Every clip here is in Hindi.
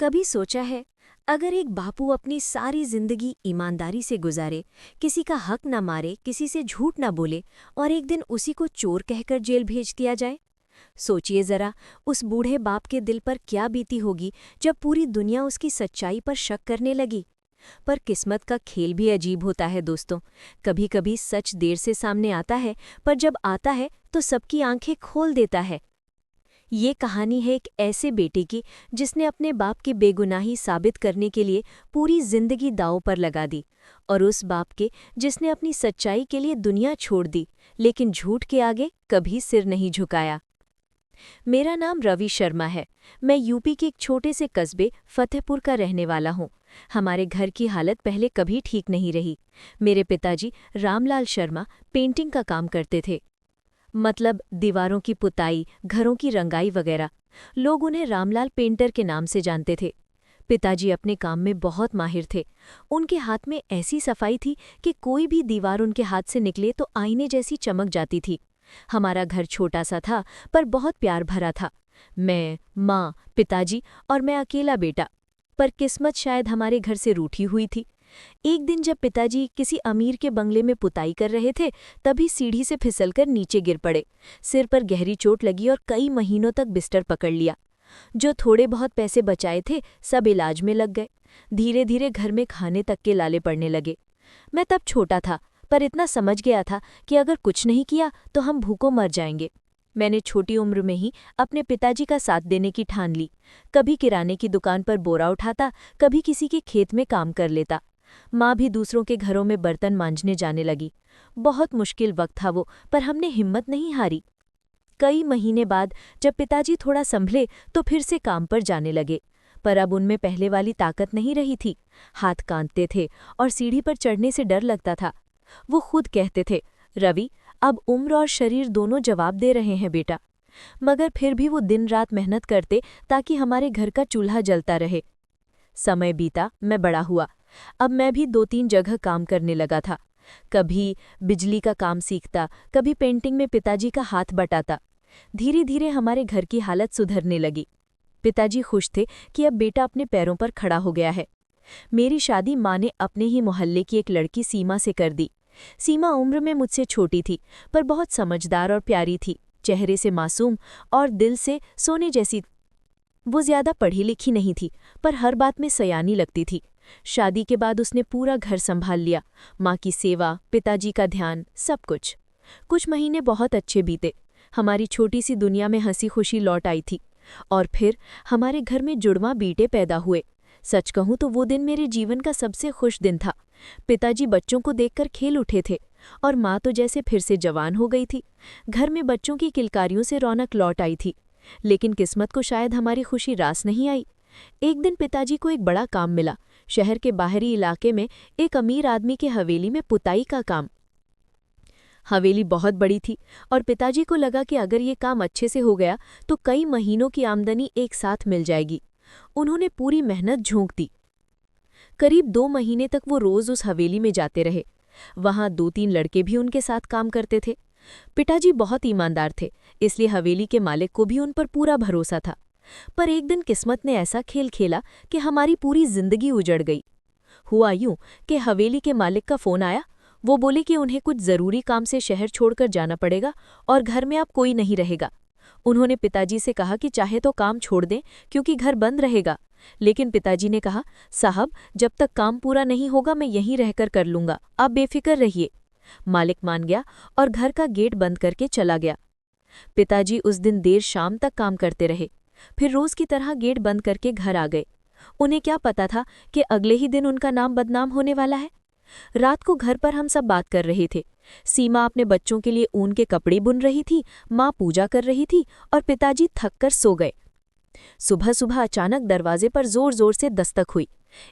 कभी सोचा है, अगर एक बापू अपनी सारी जिंदगी ईमानदारी से गुजारे, किसी का हक न मारे, किसी से झूठ न बोले और एक दिन उसी को चोर कहकर जेल भेज दिया जाए। सोचिए जरा, उस बूढ़े बाप के दिल पर क्या बीती होगी जब पूरी दुनिया उसकी सच्चाई पर शक करने लगी। पर किस्मत का खेल भी अजीब होता है दोस्तों। कभी कभी सच देर से सामने आता है, पर जब आता है तो सबकी आंखें खोल देता है। ये कहानी है एक ऐसे बेटे की जिसने अपने बाप की बेगुनाही साबित करने के लिए पूरी जिंदगी दांव पर लगा दी, और उस बाप के जिसने अपनी सच्चाई के लिए दुनिया छोड़ दी, लेकिन झूठ के आगे कभी सिर नहीं झुकाया। मेरा नाम रवि शर्मा है। मैं यूपी के एक छोटे से कस्बे फतेहपुर का रहने वाला हूँ। हमारे घर की हालत पहले कभी ठीक नहीं रही। मेरे पिताजी रामलाल शर्मा पेंटिंग का काम करते थे, मतलब दीवारों की पुताई, घरों की रंगाई वगैरह। लोग उन्हें रामलाल पेंटर के नाम से जानते थे। पिताजी अपने काम में बहुत माहिर थे। उनके हाथ में ऐसी सफाई थी कि कोई भी दीवार उनके हाथ से निकले तो आईने जैसी चमक जाती थी। हमारा घर छोटा सा था, पर बहुत प्यार भरा था। मैं, माँ, पिताजी और मैं अकेला बेटा। पर किस्मत शायद हमारे घर से रूठी हुई थी। एक दिन जब पिताजी किसी अमीर के बंगले में पुताई कर रहे थे, तभी सीढ़ी से फिसलकर नीचे गिर पड़े। सिर पर गहरी चोट लगी और कई महीनों तक बिस्तर पकड़ लिया। जो थोड़े बहुत पैसे बचाए थे, सब इलाज में लग गए। धीरे धीरे घर में खाने तक के लाले पड़ने लगे। मैं तब छोटा था, पर इतना समझ गया था कि अगर कुछ नहीं किया तो हम भूखों मर जाएंगे। मैंने छोटी उम्र में ही अपने पिताजी का साथ देने की ठान ली। कभी किराने की दुकान पर बोरा उठाता, कभी किसी के खेत में काम कर लेता। माँ भी दूसरों के घरों में बर्तन मांजने जाने लगी। बहुत मुश्किल वक्त था वो, पर हमने हिम्मत नहीं हारी। कई महीने बाद जब पिताजी थोड़ा संभले तो फिर से काम पर जाने लगे, पर अब उनमें पहले वाली ताकत नहीं रही थी। हाथ कांपते थे और सीढ़ी पर चढ़ने से डर लगता था। वो खुद कहते थे, रवि, अब उम्र और शरीर दोनों जवाब दे रहे हैं बेटा। मगर फिर भी वो दिन रात मेहनत करते ताकि हमारे घर का चूल्हा जलता रहे। समय बीता, मैं बड़ा हुआ। अब मैं भी 2-3 जगह काम करने लगा था। कभी बिजली का काम सीखता, कभी पेंटिंग में पिताजी का हाथ बटाता। धीरे धीरे हमारे घर की हालत सुधरने लगी। पिताजी खुश थे कि अब बेटा अपने पैरों पर खड़ा हो गया है। मेरी शादी माँ ने अपने ही मोहल्ले की एक लड़की सीमा से कर दी। सीमा उम्र में मुझसे छोटी थी, पर बहुत समझदार और प्यारी थी। चेहरे से मासूम और दिल से सोने जैसी। वो ज्यादा पढ़ी लिखी नहीं थी, पर हर बात में सयानी लगती थी। शादी के बाद उसने पूरा घर संभाल लिया। माँ की सेवा, पिताजी का ध्यान, सब कुछ। कुछ महीने बहुत अच्छे बीते। हमारी छोटी सी दुनिया में हंसी खुशी लौट आई थी। और फिर हमारे घर में जुड़वां बेटे पैदा हुए। सच कहूँ तो वो दिन मेरे जीवन का सबसे खुश दिन था। पिताजी बच्चों को देखकर खेल उठे थे, और माँ तो जैसे फिर से जवान हो गई थी। घर में बच्चों की किलकारियों से रौनक लौट आई थी। लेकिन किस्मत को शायद हमारी खुशी रास नहीं आई। एक दिन पिताजी को एक बड़ा काम मिला। शहर के बाहरी इलाके में एक अमीर आदमी के हवेली में पुताई का काम। हवेली बहुत बड़ी थी, और पिताजी को लगा कि अगर ये काम अच्छे से हो गया तो कई महीनों की आमदनी एक साथ मिल जाएगी। उन्होंने पूरी मेहनत झोंक दी। करीब 2 महीने तक वो रोज उस हवेली में जाते रहे। वहां 2-3 लड़के भी उनके साथ काम करते थे। पिताजी बहुत ईमानदार थे, इसलिए हवेली के मालिक को भी उन पर पूरा भरोसा था। पर एक दिन किस्मत ने ऐसा खेल खेला कि हमारी पूरी जिंदगी उजड़ गई। हुआ यूं कि हवेली के मालिक का फोन आया। वो बोले कि उन्हें कुछ जरूरी काम से शहर छोड़कर जाना पड़ेगा और घर में अब कोई नहीं रहेगा। उन्होंने पिताजी से कहा कि चाहे तो काम छोड़ दें, क्योंकि घर बंद रहेगा। लेकिन पिताजी ने कहा, साहब, जब तक काम पूरा नहीं होगा मैं यहीं रहकर कर लूंगा, आप बेफिक्र रहिए। मालिक मान गया और घर का गेट बंद करके चला गया। पिताजी उस दिन देर शाम तक काम करते रहे, फिर रोज की तरह गेट बंद करके घर आ गए। उन्हें क्या पता था कि अगले ही दिन उनका नाम बदनाम होने वाला है। रात को घर पर हम सब बात कर रहे थे। सीमा अपने बच्चों के लिए ऊन के कपड़े बुन रही थी, माँ पूजा कर रही थी, और पिताजी थककर सो गए। सुबह सुबह अचानक दरवाजे पर जोर जोर से दस्तक हुई,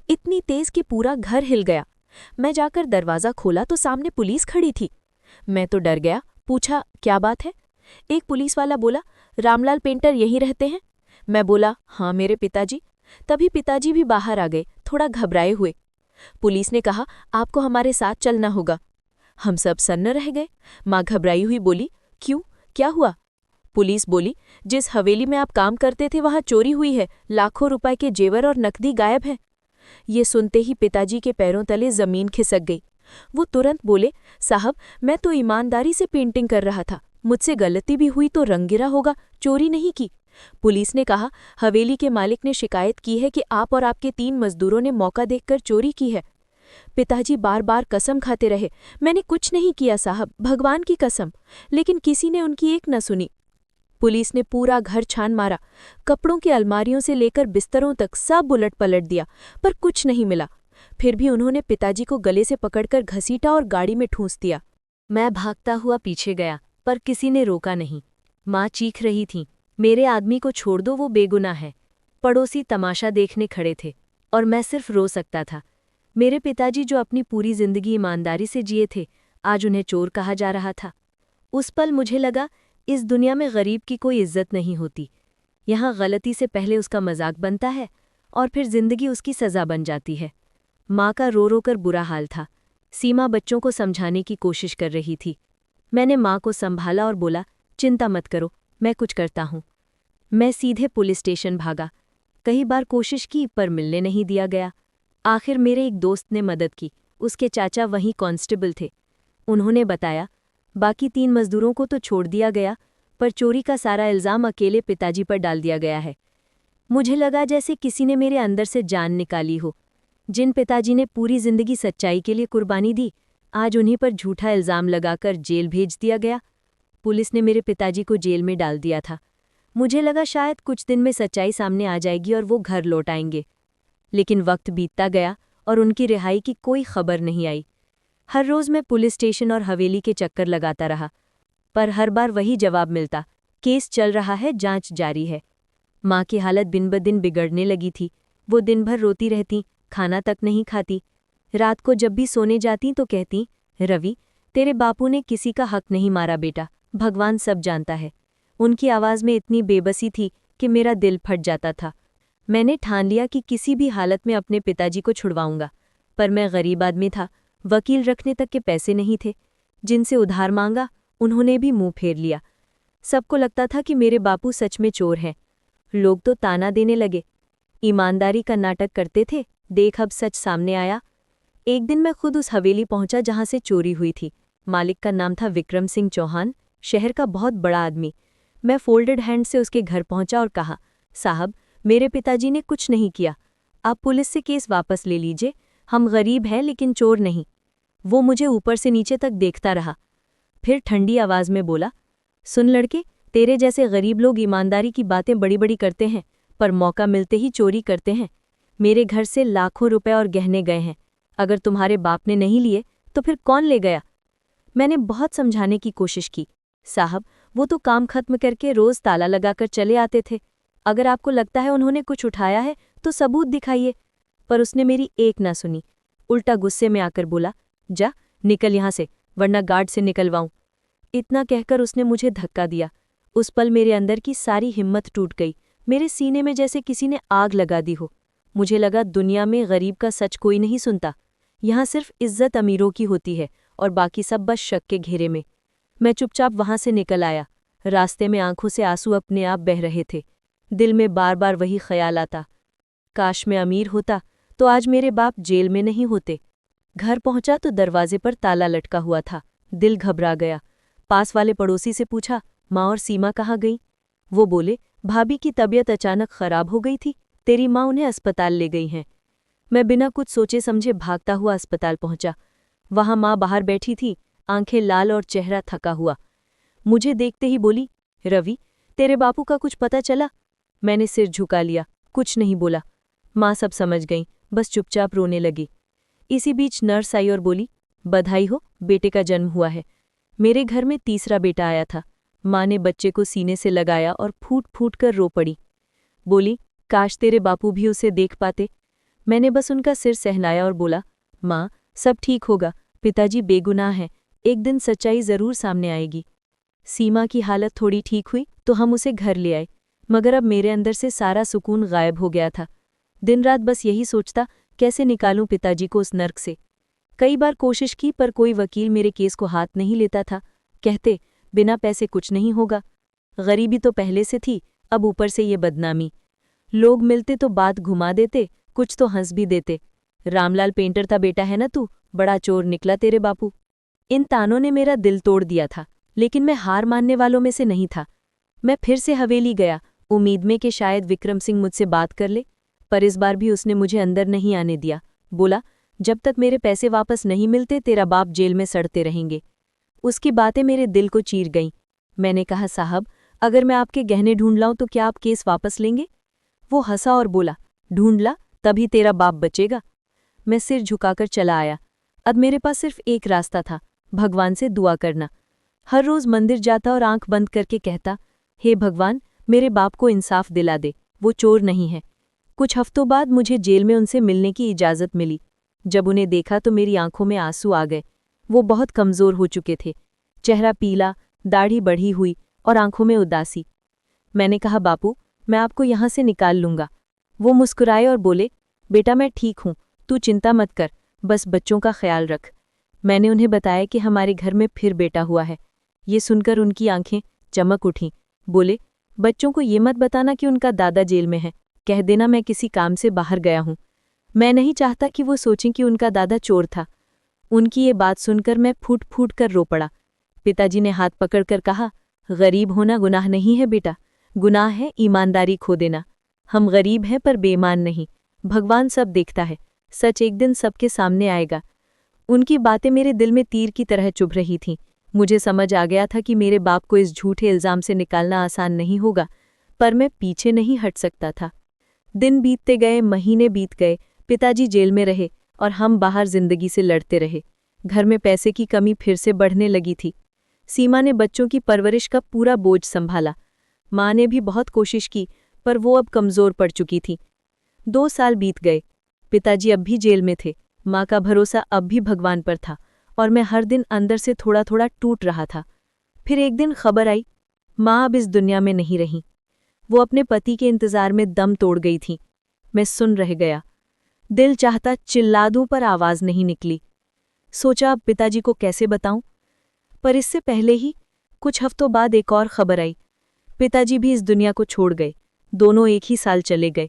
इतनी तेज कि पूरा घर हिल गया। मैं जाकर दरवाजा खोला तो सामने पुलिस खड़ी थी। मैं तो डर गया, पूछा, क्या बात है? एक पुलिस वाला बोला, रामलाल पेंटर यहीं रहते हैं? मैं बोला, हाँ मेरे पिताजी। तभी पिताजी भी बाहर आ गए, थोड़ा घबराए हुए। पुलिस ने कहा, आपको हमारे साथ चलना होगा। हम सब सन्न रह गए। माँ घबराई हुई बोली, क्यों, क्या हुआ? पुलिस बोली, जिस हवेली में आप काम करते थे वहां चोरी हुई है, लाखों रुपए के जेवर और नकदी गायब है। ये सुनते ही पिताजी के पैरों तले जमीन खिसक गई। वो तुरंत बोले, साहब मैं तो ईमानदारी से पेंटिंग कर रहा था, मुझसे गलती भी हुई तो रंग गिरा होगा, चोरी नहीं की। पुलिस ने कहा, हवेली के मालिक ने शिकायत की है कि आप और आपके 3 मजदूरों ने मौका देखकर चोरी की है। पिताजी बार बार कसम खाते रहे, मैंने कुछ नहीं किया साहब, भगवान की कसम। लेकिन किसी ने उनकी एक न सुनी। पुलिस ने पूरा घर छान मारा, कपड़ों की अलमारियों से लेकर बिस्तरों तक सब उलट पलट दिया, पर कुछ नहीं मिला। फिर भी उन्होंने पिताजी को गले से पकड़कर घसीटा और गाड़ी में ठूंस दिया। मैं भागता हुआ पीछे गया, पर किसी ने रोका नहीं। माँ चीख रही थी, मेरे आदमी को छोड़ दो, वो बेगुनाह है। पड़ोसी तमाशा देखने खड़े थे और मैं सिर्फ रो सकता था। मेरे पिताजी जो अपनी पूरी जिंदगी ईमानदारी से जिए थे, आज उन्हें चोर कहा जा रहा था। उस पल मुझे लगा, इस दुनिया में गरीब की कोई इज्जत नहीं होती। यहाँ गलती से पहले उसका मजाक बनता है और फिर जिंदगी उसकी सज़ा बन जाती है। माँ का रो रो कर बुरा हाल था। सीमा बच्चों को समझाने की कोशिश कर रही थी। मैंने माँ को संभाला और बोला, चिंता मत करो, मैं कुछ करता हूँ। मैं सीधे पुलिस स्टेशन भागा। कई बार कोशिश की पर मिलने नहीं दिया गया। आखिर मेरे एक दोस्त ने मदद की, उसके चाचा वहीं कांस्टेबल थे। उन्होंने बताया, बाकी 3 मजदूरों को तो छोड़ दिया गया, पर चोरी का सारा इल्ज़ाम अकेले पिताजी पर डाल दिया गया है। मुझे लगा जैसे किसी ने मेरे अंदर से जान निकाली हो। जिन पिताजी ने पूरी जिंदगी सच्चाई के लिए कुर्बानी दी, आज उन्हीं पर झूठा इल्ज़ाम लगाकर जेल भेज दिया गया। पुलिस ने मेरे पिताजी को जेल में डाल दिया था। मुझे लगा शायद कुछ दिन में सच्चाई सामने आ जाएगी और वो घर लौट आएंगे। लेकिन वक्त बीतता गया और उनकी रिहाई की कोई खबर नहीं आई। हर रोज़ मैं पुलिस स्टेशन और हवेली के चक्कर लगाता रहा, पर हर बार वही जवाब मिलता, केस चल रहा है, जांच जारी है। माँ की हालत दिन ब दिन बिगड़ने लगी थी। वो दिन भर रोती रहती, खाना तक नहीं खाती। रात को जब भी सोने जाती तो कहती, रवि तेरे बापू ने किसी का हक नहीं मारा बेटा, भगवान सब जानता है। उनकी आवाज़ में इतनी बेबसी थी कि मेरा दिल फट जाता था। मैंने ठान लिया कि किसी भी हालत में अपने पिताजी को छुड़वाऊंगा, पर मैं गरीब आदमी था, वकील रखने तक के पैसे नहीं थे। जिनसे उधार मांगा उन्होंने भी मुंह फेर लिया। सबको लगता था कि मेरे बापू सच में चोर हैं। लोग तो ताना देने लगे। ईमानदारी का नाटक करते थे, देख अब सच सामने आया। एक दिन मैं खुद उस हवेली पहुंचा जहां से चोरी हुई थी। मालिक का नाम था विक्रम सिंह चौहान, शहर का बहुत बड़ा आदमी। मैं फोल्डेड हैंड से उसके घर पहुंचा और कहा, साहब मेरे पिताजी ने कुछ नहीं किया, आप पुलिस से केस वापस ले लीजिए, हम गरीब हैं लेकिन चोर नहीं। वो मुझे ऊपर से नीचे तक देखता रहा, फिर ठंडी आवाज़ में बोला, सुन लड़के, तेरे जैसे गरीब लोग ईमानदारी की बातें बड़ी बड़ी करते हैं, पर मौका मिलते ही चोरी करते हैं। मेरे घर से लाखों रुपए और गहने गए हैं, अगर तुम्हारे बाप ने नहीं लिए तो फिर कौन ले गया? मैंने बहुत समझाने की कोशिश की, साहब वो तो काम खत्म करके रोज़ ताला लगाकर चले आते थे। अगर आपको लगता है उन्होंने कुछ उठाया है तो सबूत दिखाइए। पर उसने मेरी एक ना सुनी, उल्टा गुस्से में आकर बोला, जा निकल यहाँ से, वरना गार्ड से निकलवाऊं। इतना कहकर उसने मुझे धक्का दिया। उस पल मेरे अंदर की सारी हिम्मत टूट गई। मेरे सीने में जैसे किसी ने आग लगा दी हो। मुझे लगा दुनिया में गरीब का सच कोई नहीं सुनता। यहाँ सिर्फ इज्जत अमीरों की होती है और बाकी सब बस शक के घेरे में। मैं चुपचाप वहां से निकल आया। रास्ते में आंखों से आंसू अपने आप बह रहे थे। दिल में बार बार वही ख्याल आता, काश मैं अमीर होता तो आज मेरे बाप जेल में नहीं होते। घर पहुंचा तो दरवाजे पर ताला लटका हुआ था। दिल घबरा गया। पास वाले पड़ोसी से पूछा, माँ और सीमा कहाँ गई? वो बोले, भाभी की तबीयत अचानक खराब हो गई थी, तेरी माँ उन्हें अस्पताल ले गई हैं। मैं बिना कुछ सोचे समझे भागता हुआ अस्पताल पहुंचा। वहां माँ बाहर बैठी थी, आंखें लाल और चेहरा थका हुआ। मुझे देखते ही बोली, रवि तेरे बापू का कुछ पता चला? मैंने सिर झुका लिया, कुछ नहीं बोला। माँ सब समझ गईं, बस चुपचाप रोने लगी। इसी बीच नर्स आई और बोली, बधाई हो, बेटे का जन्म हुआ है। मेरे घर में तीसरा बेटा आया था। माँ ने बच्चे को सीने से लगाया और फूट फूट कर रो पड़ी। बोली, काश तेरे बापू भी उसे देख पाते। मैंने बस उनका सिर सहलाया और बोला, माँ सब ठीक होगा, पिताजी बेगुनाह हैं, एक दिन सच्चाई जरूर सामने आएगी। सीमा की हालत थोड़ी ठीक हुई तो हम उसे घर ले आए, मगर अब मेरे अंदर से सारा सुकून गायब हो गया था। दिन रात बस यही सोचता, कैसे निकालूं पिताजी को उस नर्क से। कई बार कोशिश की पर कोई वकील मेरे केस को हाथ नहीं लेता था। कहते, बिना पैसे कुछ नहीं होगा। गरीबी तो पहले से थी, अब ऊपर से ये बदनामी। लोग मिलते तो बात घुमा देते, कुछ तो हंस भी देते। रामलाल पेंटर था बेटा है ना तू, बड़ा चोर निकला तेरे बापू। इन तानों ने मेरा दिल तोड़ दिया था, लेकिन मैं हार मानने वालों में से नहीं था। मैं फिर से हवेली गया, उम्मीद में कि शायद विक्रम सिंह मुझसे बात कर ले, पर इस बार भी उसने मुझे अंदर नहीं आने दिया। बोला, जब तक मेरे पैसे वापस नहीं मिलते तेरा बाप जेल में सड़ते रहेंगे। उसकी बातें मेरे दिल को चीर गईं। मैंने कहा, साहब, अगर मैं आपके गहने ढूंढ लाऊं तो क्या आप केस वापस लेंगे? वो हंसा और बोला, ढूंढ ला, तभी तेरा बाप बचेगा। मैं सिर झुकाकर चला आया। अब मेरे पास सिर्फ एक रास्ता था, भगवान से दुआ करना। हर रोज मंदिर जाता और आंख बंद करके कहता, हे भगवान, मेरे बाप को इंसाफ दिला दे, वो चोर नहीं है। कुछ हफ्तों बाद मुझे जेल में उनसे मिलने की इजाज़त मिली। जब उन्हें देखा तो मेरी आंखों में आंसू आ गए। वो बहुत कमज़ोर हो चुके थे, चेहरा पीला, दाढ़ी बढ़ी हुई और आंखों में उदासी। मैंने कहा, बापू, मैं आपको यहाँ से निकाल लूँगा। वो मुस्कुराए और बोले, बेटा मैं ठीक हूँ, तू चिंता मत कर, बस बच्चों का ख्याल रख। मैंने उन्हें बताया कि हमारे घर में फिर बेटा हुआ है। ये सुनकर उनकी आंखें चमक उठीं। बोले, बच्चों को ये मत बताना कि उनका दादा जेल में है, कह देना मैं किसी काम से बाहर गया हूँ। मैं नहीं चाहता कि वो सोचें कि उनका दादा चोर था। उनकी ये बात सुनकर मैं फूट फूट कर रो पड़ा। पिताजी ने हाथ पकड़कर कहा, गरीब होना गुनाह नहीं है बेटा, गुनाह है ईमानदारी खो देना। हम गरीब हैं पर बेईमान नहीं, भगवान सब देखता है, सच एक दिन सबके सामने आएगा। उनकी बातें मेरे दिल में तीर की तरह चुभ रही थीं। मुझे समझ आ गया था कि मेरे बाप को इस झूठे इल्ज़ाम से निकालना आसान नहीं होगा, पर मैं पीछे नहीं हट सकता था। दिन बीतते गए, महीने बीत गए, पिताजी जेल में रहे और हम बाहर जिंदगी से लड़ते रहे। घर में पैसे की कमी फिर से बढ़ने लगी थी। सीमा ने बच्चों की परवरिश का पूरा बोझ संभाला। माँ ने भी बहुत कोशिश की, पर वो अब कमज़ोर पड़ चुकी थी। 2 साल बीत गए। पिताजी अब भी जेल में थे। माँ का भरोसा अब भी भगवान पर था और मैं हर दिन अंदर से थोड़ा थोड़ा टूट रहा था। फिर एक दिन खबर आई, माँ अब इस दुनिया में नहीं रहीं। वो अपने पति के इंतज़ार में दम तोड़ गई थी। मैं सुन रह गया। दिल चाहता चिल्ला दूं पर आवाज़ नहीं निकली। सोचा अब पिताजी को कैसे बताऊं, पर इससे पहले ही कुछ हफ्तों बाद एक और खबर आई। पिताजी भी इस दुनिया को छोड़ गए। दोनों एक ही साल चले गए।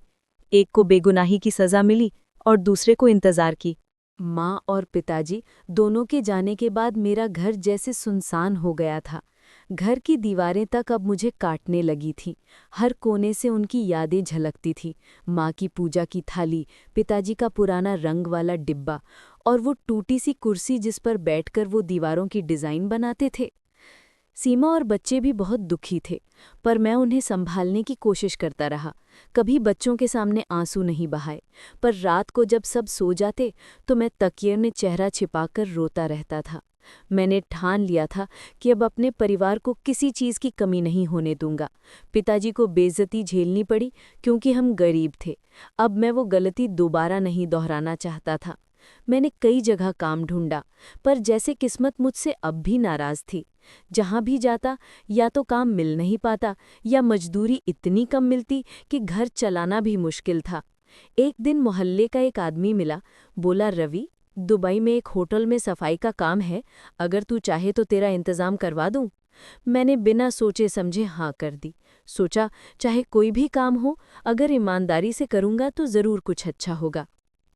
एक को बेगुनाही की सज़ा मिली और दूसरे को इंतज़ार की। माँ और पिताजी दोनों के जाने के बाद मेरा घर जैसे सुनसान हो गया था। घर की दीवारें तक अब मुझे काटने लगी थीं। हर कोने से उनकी यादें झलकती थीं। माँ की पूजा की थाली, पिताजी का पुराना रंग वाला डिब्बा और वो टूटी सी कुर्सी जिस पर बैठकर वो दीवारों की डिज़ाइन बनाते थे। सीमा और बच्चे भी बहुत दुखी थे, पर मैं उन्हें संभालने की कोशिश करता रहा। कभी बच्चों के सामने आंसू नहीं बहाए, पर रात को जब सब सो जाते तो मैं तकिए में चेहरा छिपाकर रोता रहता था। मैंने ठान लिया था कि अब अपने परिवार को किसी चीज़ की कमी नहीं होने दूंगा। पिताजी को बेइज्जती झेलनी पड़ी क्योंकि हम गरीब थे। अब मैं वो गलती दोबारा नहीं दोहराना चाहता था। मैंने कई जगह काम ढूंढा, पर जैसे किस्मत मुझसे अब भी नाराज़ थी। जहाँ भी जाता या तो काम मिल नहीं पाता या मजदूरी इतनी कम मिलती कि घर चलाना भी मुश्किल था। एक दिन मोहल्ले का एक आदमी मिला, बोला, रवि, दुबई में एक होटल में सफाई का काम है, अगर तू चाहे तो तेरा इंतज़ाम करवा दूँ। मैंने बिना सोचे समझे हाँ कर दी। सोचा, चाहे कोई भी काम हो, अगर ईमानदारी से करूँगा तो ज़रूर कुछ अच्छा होगा।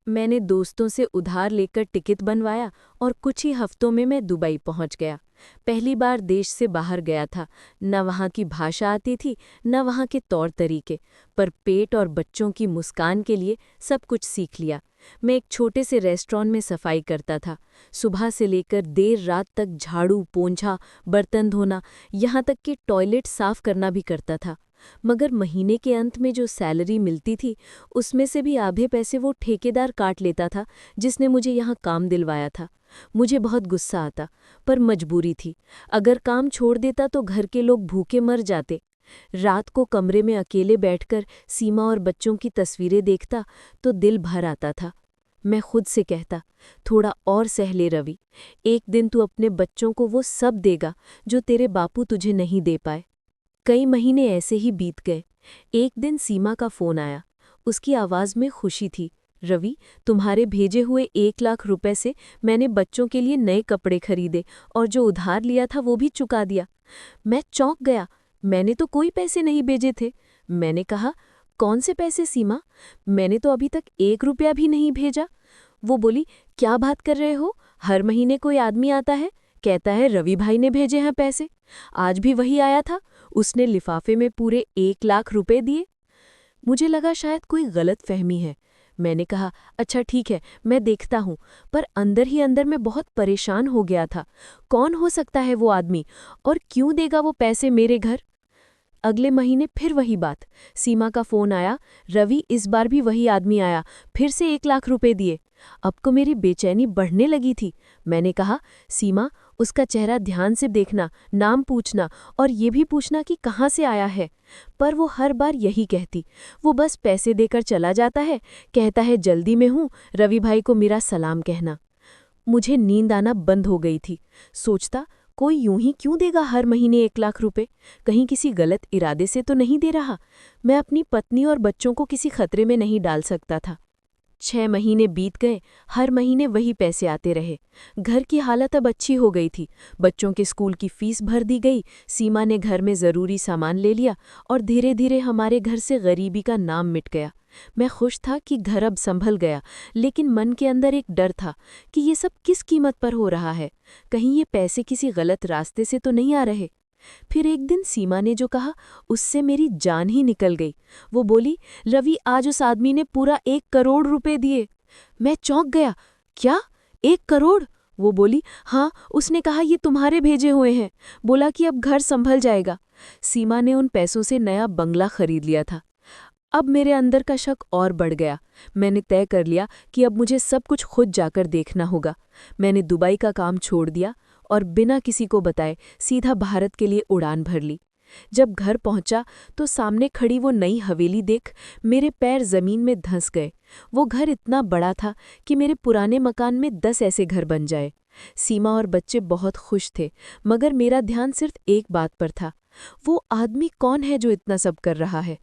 मैंने दोस्तों से उधार लेकर टिकट बनवाया और कुछ ही हफ्तों में मैं दुबई पहुंच गया। पहली बार देश से बाहर गया था। न वहाँ की भाषा आती थी, न वहाँ के तौर तरीके, पर पेट और बच्चों की मुस्कान के लिए सब कुछ सीख लिया। मैं एक छोटे से रेस्टोरेंट में सफाई करता था। सुबह से लेकर देर रात तक झाड़ू, पोंछा, बर्तन धोना, यहाँ तक कि टॉयलेट साफ करना भी करता था। मगर महीने के अंत में जो सैलरी मिलती थी, उसमें से भी आधे पैसे वो ठेकेदार काट लेता था जिसने मुझे यहाँ काम दिलवाया था। मुझे बहुत गुस्सा आता, पर मजबूरी थी। अगर काम छोड़ देता तो घर के लोग भूखे मर जाते। रात को कमरे में अकेले बैठकर सीमा और बच्चों की तस्वीरें देखता तो दिल भर आता था। मैं खुद से कहता, थोड़ा और सह ले रवि, एक दिन तू अपने बच्चों को वो सब देगा जो तेरे बापू तुझे नहीं दे पाए। कई महीने ऐसे ही बीत गए। एक दिन सीमा का फ़ोन आया। उसकी आवाज़ में खुशी थी। रवि, तुम्हारे भेजे हुए 1 लाख रुपए से मैंने बच्चों के लिए नए कपड़े खरीदे और जो उधार लिया था वो भी चुका दिया। मैं चौंक गया। मैंने तो कोई पैसे नहीं भेजे थे। मैंने कहा, कौन से पैसे सीमा? मैंने तो अभी तक 1 रुपया भी नहीं भेजा। वो बोली, क्या बात कर रहे हो? हर महीने कोई आदमी आता है, कहता है रवि भाई ने भेजे हैं पैसे। आज भी वही आया था, उसने लिफाफे में पूरे 1 लाख रुपए दिए। मुझे लगा शायद कोई गलत फहमी है। मैंने कहा, अच्छा ठीक है, मैं देखता हूँ। पर अंदर ही अंदर मैं बहुत परेशान हो गया था। कौन हो सकता है वो आदमी, और क्यों देगा वो पैसे मेरे घर? अगले महीने फिर वही बात। सीमा का फोन आया, रवि इस बार भी वही आदमी आया, फिर से 1 लाख रुपए दिए। अब को मेरी बेचैनी बढ़ने लगी थी। मैंने कहा, सीमा, उसका चेहरा ध्यान से देखना, नाम पूछना और ये भी पूछना कि कहाँ से आया है। पर वो हर बार यही कहती। वो बस पैसे देकर चला जाता है, कहता है जल्दी में हूँ, रवि भाई को मेरा सलाम कहना। मुझे नींद आना बंद हो गई थी। सोचता, कोई यूं ही क्यों देगा हर महीने 1 लाख रुपए? कहीं किसी गलत इरादे से तो नहीं दे रहा। मैं अपनी पत्नी और बच्चों को किसी खतरे में नहीं डाल सकता था। 6 महीने बीत गए, हर महीने वही पैसे आते रहे। घर की हालत अब अच्छी हो गई थी। बच्चों के स्कूल की फीस भर दी गई, सीमा ने घर में ज़रूरी सामान ले लिया और धीरे धीरे हमारे घर से गरीबी का नाम मिट गया। मैं खुश था कि घर अब संभल गया, लेकिन मन के अंदर एक डर था कि ये सब किस कीमत पर हो रहा है। कहीं ये पैसे किसी गलत रास्ते से तो नहीं आ रहे। फिर एक दिन सीमा ने जो कहा, उससे मेरी जान ही निकल गई। वो बोली, रवि, आज उस आदमी ने पूरा 1 करोड़ रुपए दिए। मैं चौंक गया। क्या? 1 करोड़? वो बोली, हाँ, उसने कहा ये तुम्हारे भेजे हुए हैं। बोला कि अब घर संभल जाएगा। सीमा ने उन पैसों से नया बंगला खरीद लिया था। अब मेरे अंदर का शक और बढ़ गया। मैंने तय कर लिया कि अब मुझे सब कुछ खुद जाकर देखना होगा। मैंने दुबई का काम छोड़ दिया और बिना किसी को बताए सीधा भारत के लिए उड़ान भर ली। जब घर पहुंचा तो सामने खड़ी वो नई हवेली देख मेरे पैर जमीन में धंस गए। वो घर इतना बड़ा था कि मेरे पुराने मकान में 10 ऐसे घर बन जाए। सीमा और बच्चे बहुत खुश थे, मगर मेरा ध्यान सिर्फ एक बात पर था। वो आदमी कौन है जो इतना सब कर रहा है?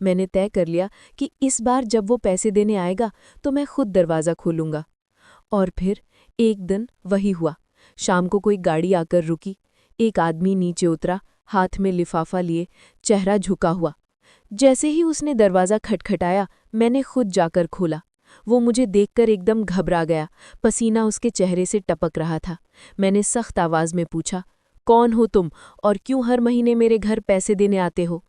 मैंने तय कर लिया कि इस बार जब वो पैसे देने आएगा तो मैं खुद दरवाज़ा खोलूंगा। और फिर एक दिन वही हुआ। शाम को कोई गाड़ी आकर रुकी। एक आदमी नीचे उतरा, हाथ में लिफाफा लिए, चेहरा झुका हुआ। जैसे ही उसने दरवाज़ा खटखटाया, मैंने खुद जाकर खोला। वो मुझे देखकर एकदम घबरा गया, पसीना उसके चेहरे से टपक रहा था। मैंने सख्त आवाज़ में पूछा, कौन हो तुम और क्यों हर महीने मेरे घर पैसे देने आते हो?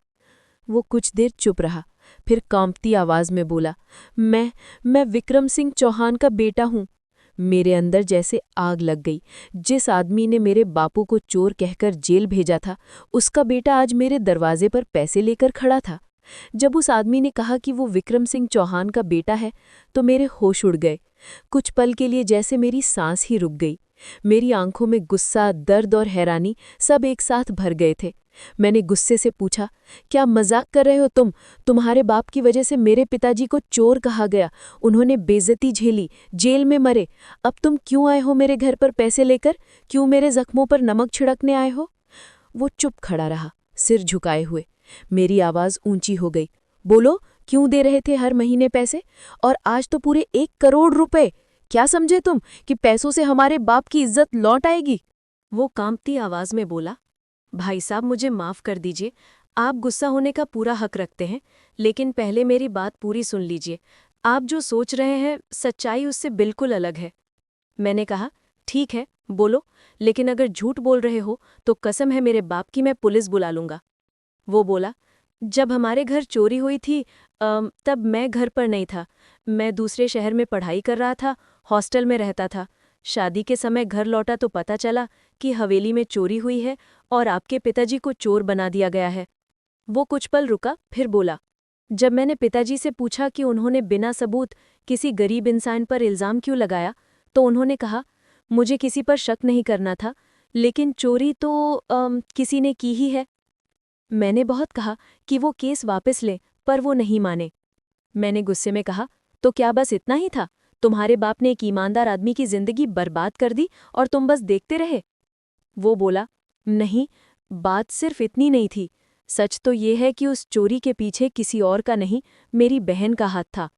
वो कुछ देर चुप रहा, फिर कांपती आवाज़ में बोला, मैं विक्रम सिंह चौहान का बेटा हूँ। मेरे अंदर जैसे आग लग गई। जिस आदमी ने मेरे बापू को चोर कहकर जेल भेजा था, उसका बेटा आज मेरे दरवाजे पर पैसे लेकर खड़ा था। जब उस आदमी ने कहा कि वो विक्रम सिंह चौहान का बेटा है, तो मेरे होश उड़ गए। कुछ पल के लिए जैसे मेरी सांस ही रुक गई। मेरी आंखों में गुस्सा, दर्द और हैरानी सब एक साथ भर गए थे। मैंने गुस्से से पूछा, क्या मजाक कर रहे हो तुम? तुम्हारे बाप की वजह से मेरे पिताजी को चोर कहा गया, उन्होंने बेइज्जती झेली, जेल में मरे। अब तुम क्यों आए हो मेरे घर पर पैसे लेकर? क्यों मेरे जख्मों पर नमक छिड़कने आए हो? वो चुप खड़ा रहा, सिर झुकाए हुए। मेरी आवाज़ ऊंची हो गई, बोलो, क्यों दे रहे थे हर महीने पैसे? और आज तो पूरे 1 करोड़ रुपए। क्या समझे तुम कि पैसों से हमारे बाप की इज्जत लौट आएगी? वो कांपती आवाज में बोला, भाई साहब, मुझे माफ कर दीजिए। आप गुस्सा होने का पूरा हक रखते हैं, लेकिन पहले मेरी बात पूरी सुन लीजिए। आप जो सोच रहे हैं, सच्चाई उससे बिल्कुल अलग है। मैंने कहा, ठीक है, बोलो, लेकिन अगर झूठ बोल रहे हो तो कसम है मेरे बाप की, मैं पुलिस बुला लूंगा। वो बोला, जब हमारे घर चोरी हुई थी तब मैं घर पर नहीं था। मैं दूसरे शहर में पढ़ाई कर रहा था, हॉस्टल में रहता था। शादी के समय घर लौटा तो पता चला कि हवेली में चोरी हुई है और आपके पिताजी को चोर बना दिया गया है। वो कुछ पल रुका, फिर बोला, जब मैंने पिताजी से पूछा कि उन्होंने बिना सबूत किसी गरीब इंसान पर इल्ज़ाम क्यों लगाया, तो उन्होंने कहा, मुझे किसी पर शक नहीं करना था, लेकिन चोरी तो किसी ने की ही है। मैंने बहुत कहा कि वो केस वापस लें, पर वो नहीं माने। मैंने गुस्से में कहा, तो क्या बस इतना ही था? तुम्हारे बाप ने एक ईमानदार आदमी की जिंदगी बर्बाद कर दी और तुम बस देखते रहे? वो बोला, नहीं, बात सिर्फ इतनी नहीं थी। सच तो ये है कि उस चोरी के पीछे किसी और का नहीं, मेरी बहन का हाथ था।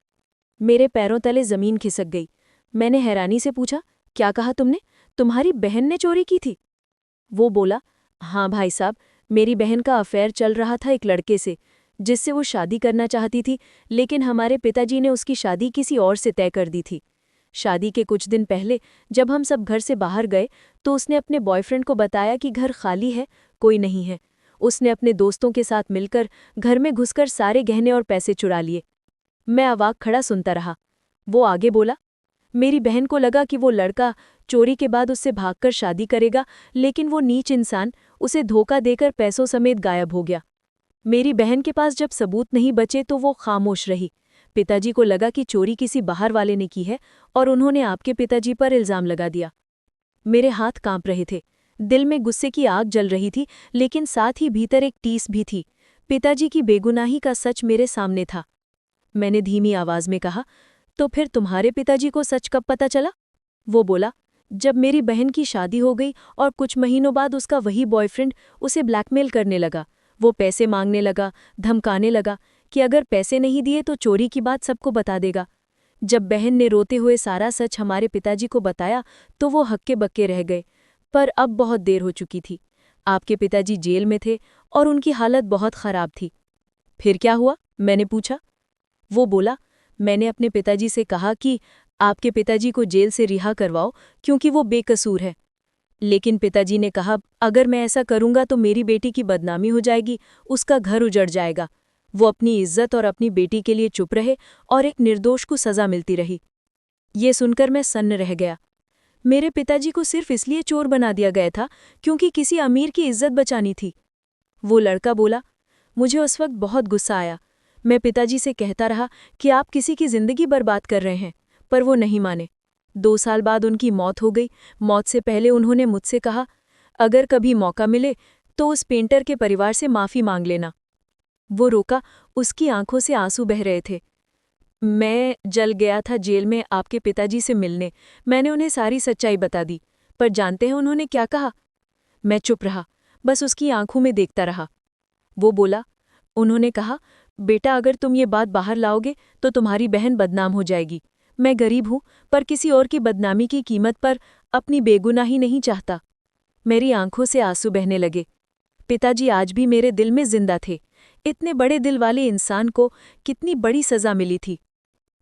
मेरे पैरों तले जमीन खिसक गई। मैंने हैरानी से पूछा, क्या कहा तुमने? तुम्हारी बहन ने चोरी की थी? वो बोला, हाँ भाई साहब, मेरी बहन का अफेयर चल रहा था एक लड़के से, जिससे वो शादी करना चाहती थी, लेकिन हमारे पिताजी ने उसकी शादी किसी और से तय कर दी थी। शादी के कुछ दिन पहले जब हम सब घर से बाहर गए तो उसने अपने बॉयफ्रेंड को बताया कि घर खाली है, कोई नहीं है। उसने अपने दोस्तों के साथ मिलकर घर में घुसकर सारे गहने और पैसे चुरा लिए। मैं अवाक खड़ा सुनता रहा। वो आगे बोला, मेरी बहन को लगा कि वो लड़का चोरी के बाद उससे भागकर शादी करेगा, लेकिन वो नीच इंसान उसे धोखा देकर पैसों समेत गायब हो गया। मेरी बहन के पास जब सबूत नहीं बचे तो वो खामोश रही। पिताजी को लगा कि चोरी किसी बाहर वाले ने की है और उन्होंने आपके पिताजी पर इल्जाम लगा दिया। मेरे हाथ कांप रहे थे, दिल में गुस्से की आग जल रही थी, लेकिन साथ ही भीतर एक टीस भी थी। पिताजी की बेगुनाही का सच मेरे सामने था। मैंने धीमी आवाज में कहा, तो फिर तुम्हारे पिताजी को सच कब पता चला? वो बोला, जब मेरी बहन की शादी हो गई और कुछ महीनों बाद उसका वही बॉयफ्रेंड उसे ब्लैकमेल करने लगा। वो पैसे मांगने लगा, धमकाने लगा कि अगर पैसे नहीं दिए तो चोरी की बात सबको बता देगा। जब बहन ने रोते हुए सारा सच हमारे पिताजी को बताया तो वो हक्के बक्के रह गए, पर अब बहुत देर हो चुकी थी। आपके पिताजी जेल में थे और उनकी हालत बहुत खराब थी। फिर क्या हुआ? मैंने पूछा। वो बोला, मैंने अपने पिताजी से कहा कि आपके पिताजी को जेल से रिहा करवाओ क्योंकि वो बेकसूर है। लेकिन पिताजी ने कहा, अगर मैं ऐसा करूंगा तो मेरी बेटी की बदनामी हो जाएगी, उसका घर उजड़ जाएगा। वो अपनी इज्जत और अपनी बेटी के लिए चुप रहे और एक निर्दोष को सजा मिलती रही। ये सुनकर मैं सन्न रह गया। मेरे पिताजी को सिर्फ इसलिए चोर बना दिया गया था क्योंकि किसी अमीर की इज्जत बचानी थी। वो लड़का बोला, मुझे उस वक्त बहुत गुस्सा आया। मैं पिताजी से कहता रहा कि आप किसी की जिंदगी बर्बाद कर रहे हैं, पर वो नहीं माने। 2 साल बाद उनकी मौत हो गई। मौत से पहले उन्होंने मुझसे कहा, अगर कभी मौका मिले तो उस पेंटर के परिवार से माफ़ी मांग लेना। वो रोका, उसकी आंखों से आंसू बह रहे थे। मैं जल गया था जेल में आपके पिताजी से मिलने। मैंने उन्हें सारी सच्चाई बता दी, पर जानते हैं उन्होंने क्या कहा? मैं चुप रहा, बस उसकी आंखों में देखता रहा। वो बोला, उन्होंने कहा, बेटा अगर तुम ये बात बाहर लाओगे तो तुम्हारी बहन बदनाम हो जाएगी। मैं गरीब हूं, पर किसी और की बदनामी की कीमत पर अपनी बेगुनाही नहीं चाहता। मेरी आंखों से आंसू बहने लगे। पिताजी आज भी मेरे दिल में जिंदा थे। इतने बड़े दिल वाले इंसान को कितनी बड़ी सजा मिली थी।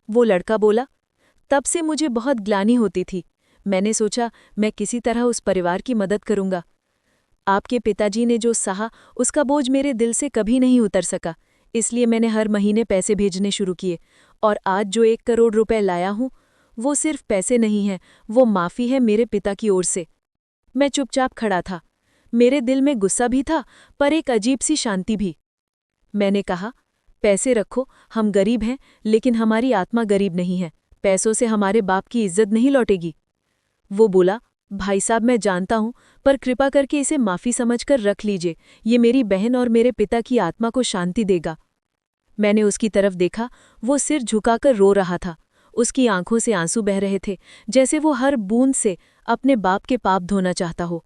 वो लड़का बोला, तब से मुझे बहुत ग्लानि होती थी। मैंने सोचा मैं किसी तरह उस परिवार की मदद करूंगा। आपके पिताजी ने जो सहा उसका बोझ मेरे दिल से कभी नहीं उतर सका, इसलिए मैंने हर महीने पैसे भेजने शुरू किए। और आज जो 1 करोड़ रुपए लाया हूं, वो सिर्फ पैसे नहीं है, वो माफ़ी है मेरे पिता की ओर से। मैं चुपचाप खड़ा था। मेरे दिल में गुस्सा भी था, पर एक अजीब सी शांति भी। मैंने कहा, पैसे रखो, हम गरीब हैं, लेकिन हमारी आत्मा गरीब नहीं है। पैसों से हमारे बाप की इज्जत नहीं लौटेगी। वो बोला, भाई साहब मैं जानता हूं, पर कृपा करके इसे माफ़ी समझकर रख लीजिए। ये मेरी बहन और मेरे पिता की आत्मा को शांति देगा। मैंने उसकी तरफ देखा, वो सिर झुकाकर रो रहा था। उसकी आंखों से आंसू बह रहे थे, जैसे वो हर बूंद से अपने बाप के पाप धोना चाहता हो।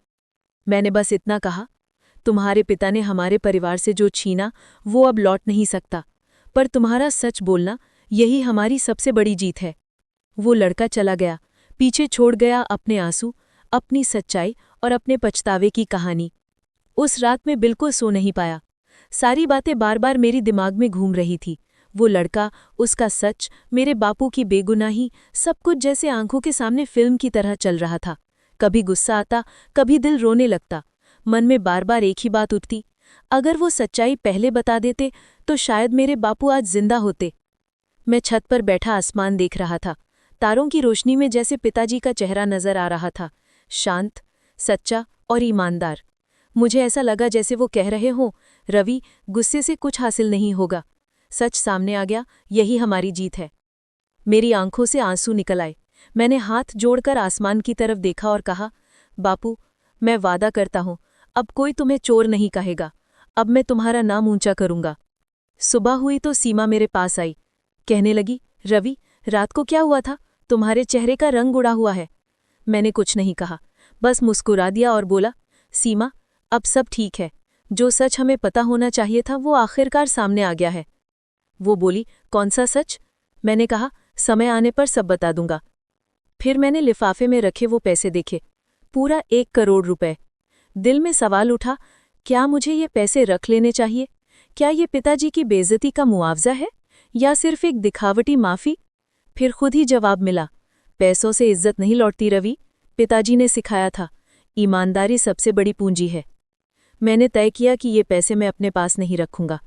मैंने बस इतना कहा, तुम्हारे पिता ने हमारे परिवार से जो छीना वो अब लौट नहीं सकता, पर तुम्हारा सच बोलना यही हमारी सबसे बड़ी जीत है। वो लड़का चला गया, पीछे छोड़ गया अपने आंसू, अपनी सच्चाई और अपने पछतावे की कहानी। उस रात में बिल्कुल सो नहीं पाया। सारी बातें बार बार मेरी दिमाग में घूम रही थी। वो लड़का, उसका सच, मेरे बापू की बेगुनाही, सब कुछ जैसे आंखों के सामने फिल्म की तरह चल रहा था। कभी गुस्सा आता, कभी दिल रोने लगता। मन में बार बार एक ही बात उठती, अगर वो सच्चाई पहले बता देते तो शायद मेरे बापू आज जिंदा होते। मैं छत पर बैठा आसमान देख रहा था। तारों की रोशनी में जैसे पिताजी का चेहरा नजर आ रहा था, शांत, सच्चा और ईमानदार। मुझे ऐसा लगा जैसे वो कह रहे हों, रवि, गुस्से से कुछ हासिल नहीं होगा। सच सामने आ गया, यही हमारी जीत है। मेरी आंखों से आंसू निकल आए। मैंने हाथ जोड़कर आसमान की तरफ देखा और कहा, बापू, मैं वादा करता हूं, अब कोई तुम्हें चोर नहीं कहेगा। अब मैं तुम्हारा नाम ऊंचा करूंगा। सुबह हुई तो सीमा मेरे पास आई। कहने लगी, रवि, रात को क्या हुआ था? तुम्हारे चेहरे का रंग उड़ा हुआ है। मैंने कुछ नहीं कहा, बस मुस्कुरा दिया और बोला, सीमा, अब सब ठीक है। जो सच हमें पता होना चाहिए था वो आखिरकार सामने आ गया है। वो बोली, कौन सा सच? मैंने कहा, समय आने पर सब बता दूंगा। फिर मैंने लिफाफे में रखे वो पैसे देखे, पूरा 1 करोड़ रुपए। दिल में सवाल उठा, क्या मुझे ये पैसे रख लेने चाहिए? क्या ये पिताजी की बेइज्जती का मुआवजा है या सिर्फ एक दिखावटी माफी? फिर खुद ही जवाब मिला, पैसों से इज्जत नहीं लौटती रवि, पिताजी ने सिखाया था, ईमानदारी सबसे बड़ी पूंजी है। मैंने तय किया कि ये पैसे मैं अपने पास नहीं रखूंगा,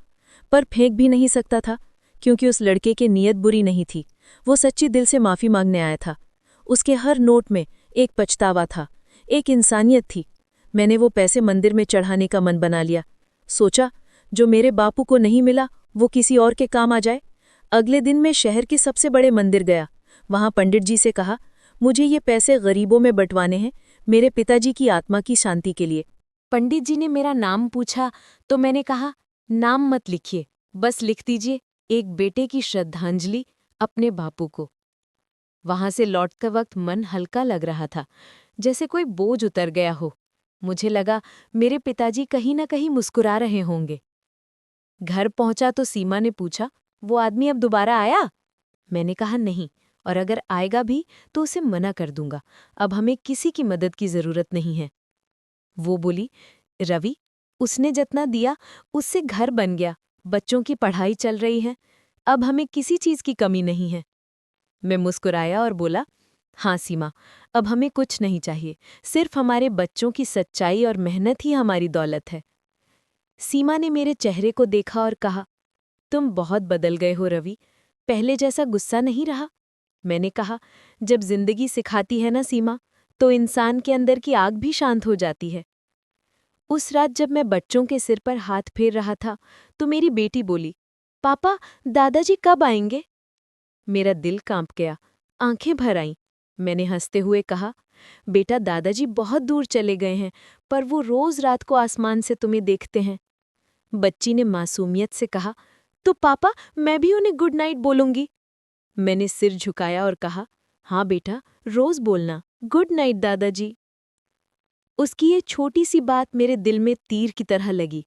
पर फेंक भी नहीं सकता था, क्योंकि उस लड़के की नीयत बुरी नहीं थी। वो सच्ची दिल से माफी मांगने आया था। उसके हर नोट में एक पछतावा था, एक इंसानियत थी। मैंने वो पैसे मंदिर में चढ़ाने का मन बना लिया। सोचा, जो मेरे बापू को नहीं मिला वो किसी और के काम आ जाए। अगले दिन मैं शहर के सबसे बड़े मंदिर गया। वहां पंडित जी से कहा, मुझे ये पैसे गरीबों में बंटवाने हैं, मेरे पिताजी की आत्मा की शांति के लिए। पंडित जी ने मेरा नाम पूछा तो मैंने कहा, नाम मत लिखिए, बस लिख दीजिए, एक बेटे की श्रद्धांजलि अपने बापू को। वहां से लौटते वक्त मन हल्का लग रहा था, जैसे कोई बोझ उतर गया हो। मुझे लगा मेरे पिताजी कहीं न कहीं मुस्कुरा रहे होंगे। घर पहुंचा तो सीमा ने पूछा, वो आदमी अब दोबारा आया? मैंने कहा नहीं, और अगर आएगा भी तो उसे मना कर दूंगा। अब हमें किसी की मदद की जरूरत नहीं है। वो बोली, रवि, उसने जितना दिया उससे घर बन गया, बच्चों की पढ़ाई चल रही है, अब हमें किसी चीज की कमी नहीं है। मैं मुस्कुराया और बोला, हाँ सीमा, अब हमें कुछ नहीं चाहिए, सिर्फ हमारे बच्चों की सच्चाई और मेहनत ही हमारी दौलत है। सीमा ने मेरे चेहरे को देखा और कहा, तुम बहुत बदल गए हो रवि, पहले जैसा गुस्सा नहीं रहा। मैंने कहा, जब जिंदगी सिखाती है ना सीमा, तो इंसान के अंदर की आग भी शांत हो जाती है। उस रात जब मैं बच्चों के सिर पर हाथ फेर रहा था तो मेरी बेटी बोली, पापा, दादाजी कब आएंगे? मेरा दिल कांप गया, आंखें भर आईं। मैंने हंसते हुए कहा, बेटा, दादाजी बहुत दूर चले गए हैं, पर वो रोज रात को आसमान से तुम्हें देखते हैं। बच्ची ने मासूमियत से कहा, तो पापा, मैं भी उन्हें गुड नाइट बोलूंगी। मैंने सिर झुकाया और कहा, हाँ बेटा, रोज बोलना, गुड नाइट दादाजी। उसकी ये छोटी सी बात मेरे दिल में तीर की तरह लगी।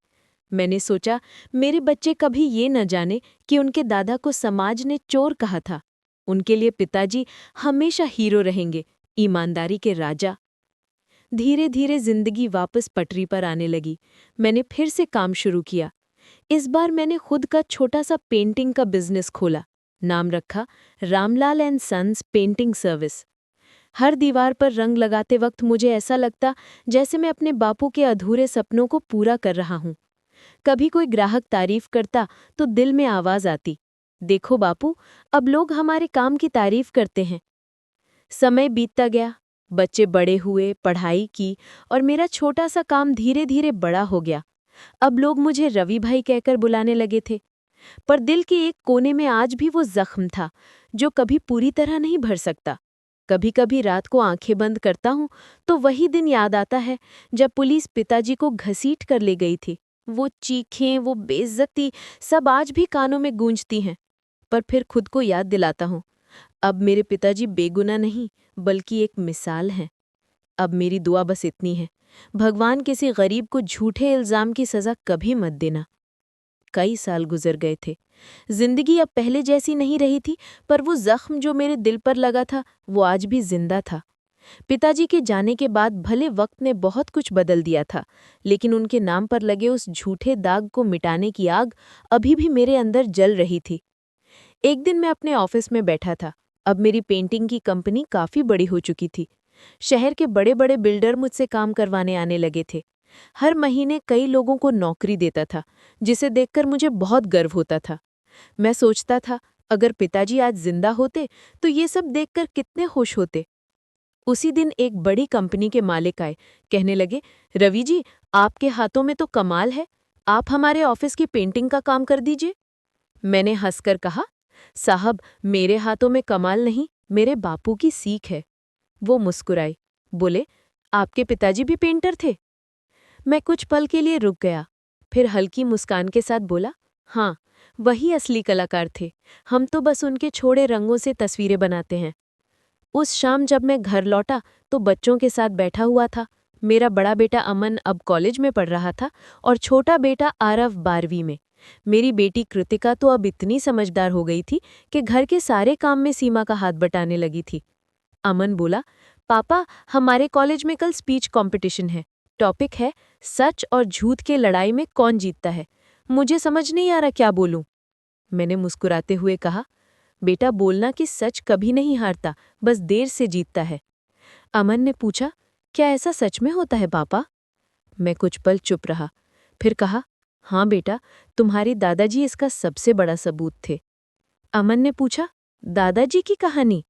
मैंने सोचा, मेरे बच्चे कभी ये न जाने कि उनके दादा को समाज ने चोर कहा था। उनके लिए पिताजी हमेशा हीरो रहेंगे, ईमानदारी के राजा। धीरे धीरे जिंदगी वापस पटरी पर आने लगी। मैंने फिर से काम शुरू किया। इस बार मैंने खुद का छोटा सा पेंटिंग का बिजनेस खोला। नाम रखा Ramlal and sons painting service. हर दीवार पर रंग लगाते वक्त मुझे ऐसा लगता जैसे मैं अपने बापू के अधूरे सपनों को पूरा कर रहा हूँ। कभी कोई ग्राहक तारीफ करता तो दिल में आवाज आती, देखो बापू, अब लोग हमारे काम की तारीफ करते हैं। समय बीतता गया, बच्चे बड़े हुए, पढ़ाई की, और मेरा छोटा सा काम धीरे धीरे बड़ा हो गया। अब लोग मुझे रवि भाई कहकर बुलाने लगे थे, पर दिल के एक कोने में आज भी वो जख्म था जो कभी पूरी तरह नहीं भर सकता। कभी कभी रात को आंखें बंद करता हूँ तो वही दिन याद आता है जब पुलिस पिताजी को घसीट कर ले गई थी। वो चीखें, वो बेइज्जती, सब आज भी कानों में गूंजती हैं। पर फिर खुद को याद दिलाता हूँ, अब मेरे पिताजी बेगुनाह नहीं, बल्कि एक मिसाल हैं। अब मेरी दुआ बस इतनी है, भगवान किसी गरीब को झूठे इल्जाम की सजा कभी मत देना। कई साल गुजर गए थे। जिंदगी अब पहले जैसी नहीं रही थी, पर वो जख्म जो मेरे दिल पर लगा था वो आज भी जिंदा था। पिताजी के जाने के बाद भले वक्त ने बहुत कुछ बदल दिया था, लेकिन उनके नाम पर लगे उस झूठे दाग को मिटाने की आग अभी भी मेरे अंदर जल रही थी। एक दिन मैं अपने ऑफिस में बैठा था। अब मेरी पेंटिंग की कंपनी काफी बड़ी हो चुकी थी। शहर के बड़े बड़े बिल्डर मुझसे काम करवाने आने लगे थे। हर महीने कई लोगों को नौकरी देता था, जिसे देखकर मुझे बहुत गर्व होता था। मैं सोचता था, अगर पिताजी आज जिंदा होते तो ये सब देखकर कितने खुश होते। उसी दिन एक बड़ी कंपनी के मालिक आए, कहने लगे, रवि जी, आपके हाथों में तो कमाल है, आप हमारे ऑफिस की पेंटिंग का काम कर दीजिए। मैंने हंसकर कहा, साहब, मेरे हाथों में कमाल नहीं, मेरे बापू की सीख है। वो मुस्कुराए, बोले, आपके पिताजी भी पेंटर थे? मैं कुछ पल के लिए रुक गया, फिर हल्की मुस्कान के साथ बोला, हाँ, वही असली कलाकार थे, हम तो बस उनके छोड़े रंगों से तस्वीरें बनाते हैं। उस शाम जब मैं घर लौटा तो बच्चों के साथ बैठा हुआ था। मेरा बड़ा बेटा अमन अब कॉलेज में पढ़ रहा था और छोटा बेटा आरव 12वीं में। मेरी बेटी कृतिका तो अब इतनी समझदार हो गई थी कि घर के सारे काम में सीमा का हाथ बटाने लगी थी। अमन बोला, पापा, हमारे कॉलेज में कल स्पीच कंपटीशन है, टॉपिक है सच और झूठ के लड़ाई में कौन जीतता है। मुझे समझ नहीं आ रहा क्या बोलूं। मैंने मुस्कुराते हुए कहा, बेटा बोलना कि सच कभी नहीं हारता, बस देर से जीतता है। अमन ने पूछा, क्या ऐसा सच में होता है पापा? मैं कुछ पल चुप रहा, फिर कहा, हाँ बेटा, तुम्हारे दादाजी इसका सबसे बड़ा सबूत थे। अमन ने पूछा, दादाजी की कहानी?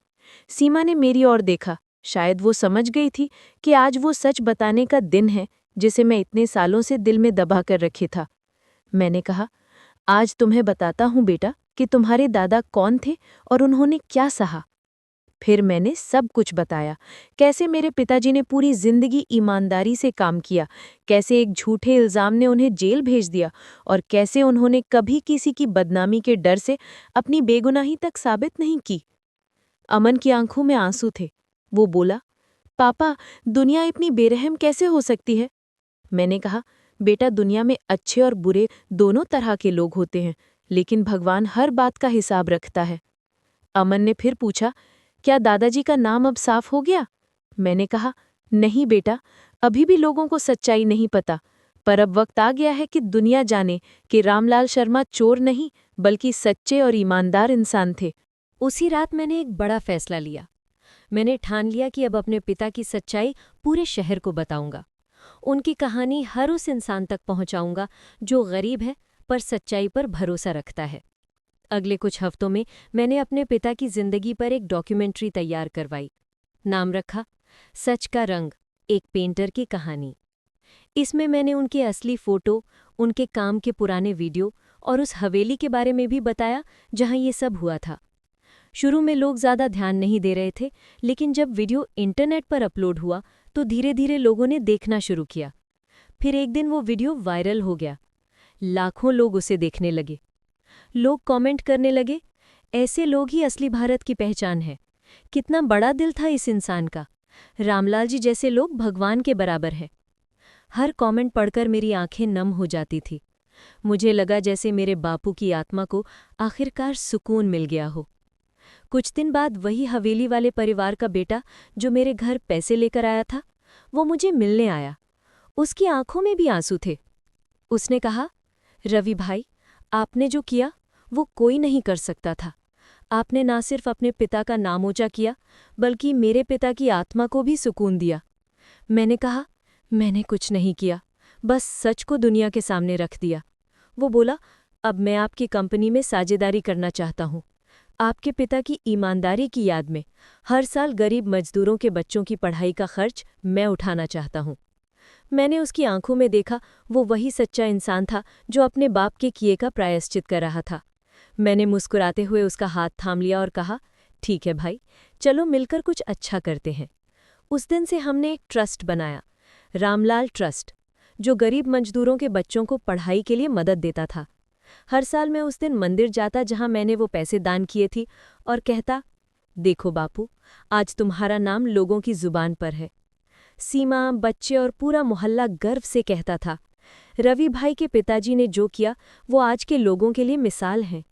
सीमा ने मेरी ओर देखा। शायद वो समझ गई थी कि आज वो सच बताने का दिन है जिसे मैं इतने सालों से दिल में दबा कर रखे था। मैंने कहा, आज तुम्हें बताता हूँ बेटा कि तुम्हारे दादा कौन थे और उन्होंने क्या सहा। फिर मैंने सब कुछ बताया, कैसे मेरे पिताजी ने पूरी जिंदगी ईमानदारी से काम किया, कैसे एक झूठे इल्जाम ने उन्हें जेल भेज दिया और कैसे उन्होंने कभी किसी की बदनामी के डर से अपनी बेगुनाही तक साबित नहीं की। अमन की आंखों में आंसू थे। वो बोला, पापा, दुनिया इतनी बेरहम कैसे हो सकती है? मैंने कहा, बेटा दुनिया में अच्छे और बुरे दोनों तरह के लोग होते हैं, लेकिन भगवान हर बात का हिसाब रखता है। अमन ने फिर पूछा, क्या दादाजी का नाम अब साफ हो गया? मैंने कहा, नहीं बेटा, अभी भी लोगों को सच्चाई नहीं पता, पर अब वक्त आ गया है कि दुनिया जाने कि रामलाल शर्मा चोर नहीं बल्कि सच्चे और ईमानदार इंसान थे। उसी रात मैंने एक बड़ा फैसला लिया। मैंने ठान लिया कि अब अपने पिता की सच्चाई पूरे शहर को बताऊंगा। उनकी कहानी हर उस इंसान तक पहुंचाऊंगा जो गरीब है पर सच्चाई पर भरोसा रखता है। अगले कुछ हफ्तों में मैंने अपने पिता की जिंदगी पर एक डॉक्यूमेंट्री तैयार करवाई। नाम रखा, सच का रंग, एक पेंटर की कहानी। इसमें मैंने उनके असली फोटो, उनके काम के पुराने वीडियो और उस हवेली के बारे में भी बताया जहां ये सब हुआ था। शुरू में लोग ज़्यादा ध्यान नहीं दे रहे थे, लेकिन जब वीडियो इंटरनेट पर अपलोड हुआ तो धीरे धीरे लोगों ने देखना शुरू किया। फिर एक दिन वो वीडियो वायरल हो गया। लाखों लोग उसे देखने लगे। लोग कमेंट करने लगे, ऐसे लोग ही असली भारत की पहचान है। कितना बड़ा दिल था इस इंसान का। रामलाल जी जैसे लोग भगवान के बराबर हैं। हर कमेंट पढ़कर मेरी आंखें नम हो जाती थी। मुझे लगा जैसे मेरे बापू की आत्मा को आखिरकार सुकून मिल गया हो। कुछ दिन बाद वही हवेली वाले परिवार का बेटा जो मेरे घर पैसे लेकर आया था, वो मुझे मिलने आया। उसकी आंखों में भी आंसू थे। उसने कहा, रवि भाई, आपने जो किया वो कोई नहीं कर सकता था। आपने ना सिर्फ अपने पिता का नाम ऊंचा किया, बल्कि मेरे पिता की आत्मा को भी सुकून दिया। मैंने कहा, मैंने कुछ नहीं किया, बस सच को दुनिया के सामने रख दिया। वो बोला, अब मैं आपकी कंपनी में साझेदारी करना चाहता हूँ। आपके पिता की ईमानदारी की याद में हर साल गरीब मजदूरों के बच्चों की पढ़ाई का खर्च मैं उठाना चाहता हूँ। मैंने उसकी आंखों में देखा, वो वही सच्चा इंसान था जो अपने बाप के किए का प्रायश्चित कर रहा था। मैंने मुस्कुराते हुए उसका हाथ थाम लिया और कहा, ठीक है भाई, चलो मिलकर कुछ अच्छा करते हैं। उस दिन से हमने एक ट्रस्ट बनाया, रामलाल ट्रस्ट, जो गरीब मजदूरों के बच्चों को पढ़ाई के लिए मदद देता था। हर साल मैं उस दिन मंदिर जाता जहां मैंने वो पैसे दान किए थी और कहता, देखो बापू, आज तुम्हारा नाम लोगों की जुबान पर है। सीमा, बच्चे और पूरा मोहल्ला गर्व से कहता था, रवि भाई के पिताजी ने जो किया वो आज के लोगों के लिए मिसाल है।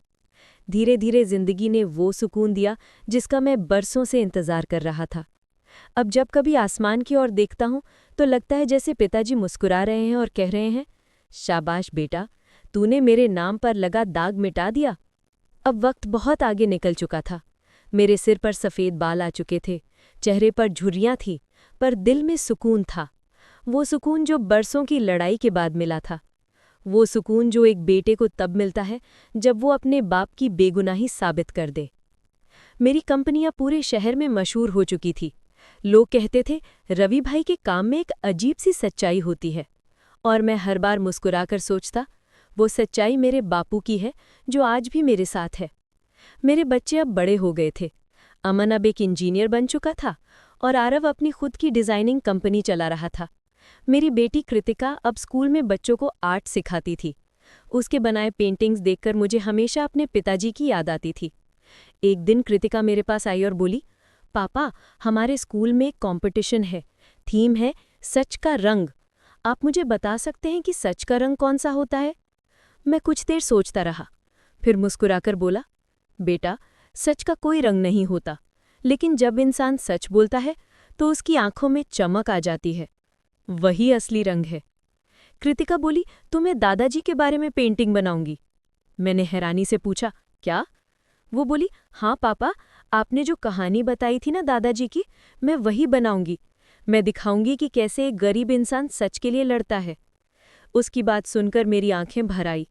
धीरे धीरे जिंदगी ने वो सुकून दिया जिसका मैं बरसों से इंतजार कर रहा था। अब जब कभी आसमान की ओर देखता हूं तो लगता है जैसे पिताजी मुस्कुरा रहे हैं और कह रहे हैं, शाबाश बेटा, तूने मेरे नाम पर लगा दाग मिटा दिया। अब वक्त बहुत आगे निकल चुका था। मेरे सिर पर सफ़ेद बाल आ चुके थे, चेहरे पर झुर्रियां थी, पर दिल में सुकून था। वो सुकून जो बरसों की लड़ाई के बाद मिला था। वो सुकून जो एक बेटे को तब मिलता है जब वो अपने बाप की बेगुनाही साबित कर दे। मेरी कंपनियां पूरे शहर में मशहूर हो चुकी थी। लोग कहते थे, रवि भाई के काम में एक अजीब सी सच्चाई होती है। और मैं हर बार मुस्कुराकर सोचता, वो सच्चाई मेरे बापू की है जो आज भी मेरे साथ है। मेरे बच्चे अब बड़े हो गए थे। अमन अब एक इंजीनियर बन चुका था और आरव अपनी खुद की डिज़ाइनिंग कंपनी चला रहा था। मेरी बेटी कृतिका अब स्कूल में बच्चों को आर्ट सिखाती थी। उसके बनाए पेंटिंग्स देखकर मुझे हमेशा अपने पिताजी की याद आती थी। एक दिन कृतिका मेरे पास आई और बोली, पापा, हमारे स्कूल में एक कॉम्पिटिशन है। थीम है सच का रंग। आप मुझे बता सकते हैं कि सच का रंग कौन सा होता है? मैं कुछ देर सोचता रहा, फिर मुस्कुराकर बोला, बेटा, सच का कोई रंग नहीं होता, लेकिन जब इंसान सच बोलता है तो उसकी आंखों में चमक आ जाती है। वही असली रंग है। कृतिका बोली, तो मैं दादाजी के बारे में पेंटिंग बनाऊंगी। मैंने हैरानी से पूछा, क्या? वो बोली, हाँ पापा, आपने जो कहानी बताई थी ना दादाजी की, मैं वही बनाऊंगी। मैं दिखाऊंगी कि कैसे एक गरीब इंसान सच के लिए लड़ता है। उसकी बात सुनकर मेरी आंखें भर आई।